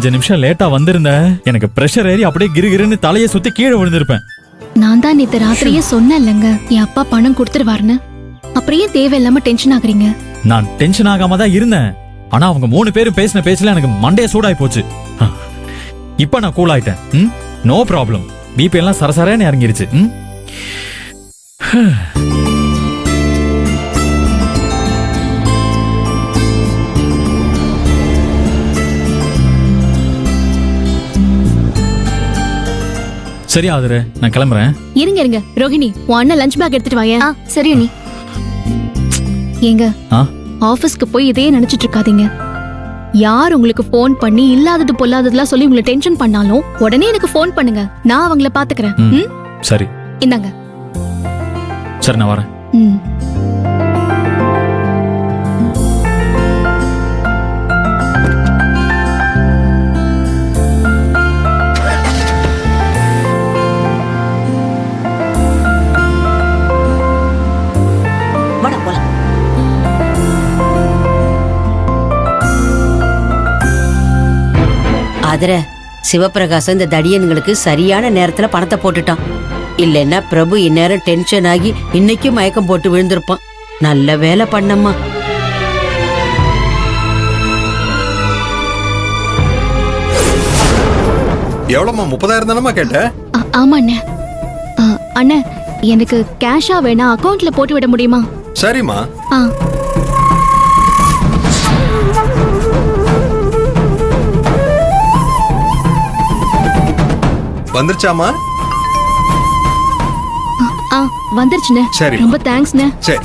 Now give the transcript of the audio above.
5 நிமிஷம் லேட்டா வந்திருந்த எனக்கு பிரஷர் ஏறி அப்படியே கிருகிருன்னு தலையை சுத்தி கீழே விழுந்திருப்பேன். நான் தான் நேத்து ராத்திரியே சொன்னேன்லங்க என் அப்பா பணம் கொடுத்துருவாருன்னு. அப்படியே தேவையில்லாம டென்ஷன் ஆகுறீங்க. நான் டென்ஷன் ஆகாம தான் இருந்தேன். ஆனா அவங்க 3 பேரும் பேசின பேசல எனக்கு மண்டைய சூடாய் போச்சு. இப்ப நான் கூல் ஆயிட்டேன். No problem. பிபி எல்லாம் சரசரன்னு இறங்கிருச்சு. சரி ஆதரே, நான் கிளம்புறேன். இருங்க ரோஹிணி, உன் அண்ணன் லஞ்ச் பேக் எடுத்துட்டு வாயேன். சரி நீ ஏங்க ஆபீஸ்க்கு போய் இதே நினைச்சிட்டு இருக்காதீங்க. யார் உங்களுக்கு போன் பண்ணி இல்லாதது பொல்லாததுலாம் சொல்லி உங்களை டென்ஷன் பண்ணாலும் உடனே எனக்கு போன் பண்ணுங்க. நான் அவங்கள பாத்துக்கிறேன். சரி இந்தாங்க. சரி நான் வரேன். ஆதர சிவபிரகாசம் இந்த தடியன்களுக்கு சரியான நேரத்துல பணத்தை போட்டுட்டான். இல்லைன்னா பிரபு இந்நேரம் டென்ஷன் ஆகி இன்னைக்கும் மயக்கம் போட்டு விழுந்திருப்பான். நல்ல வேலை பண்ணம்மா. எவ்வளவுமா? 30,000 தானமா கேட்ட? ஆமா அண்ணே. அண்ணே, எனக்கு கேஷா வேணா அக்கவுண்ட்ல போட்டு விட முடியுமா? சரிம்மா. வந்துருச்சாமா? வந்துருச்சுண்ணே. சரி, ரொம்ப தேங்க்ஸ்ண்ணே. சரி.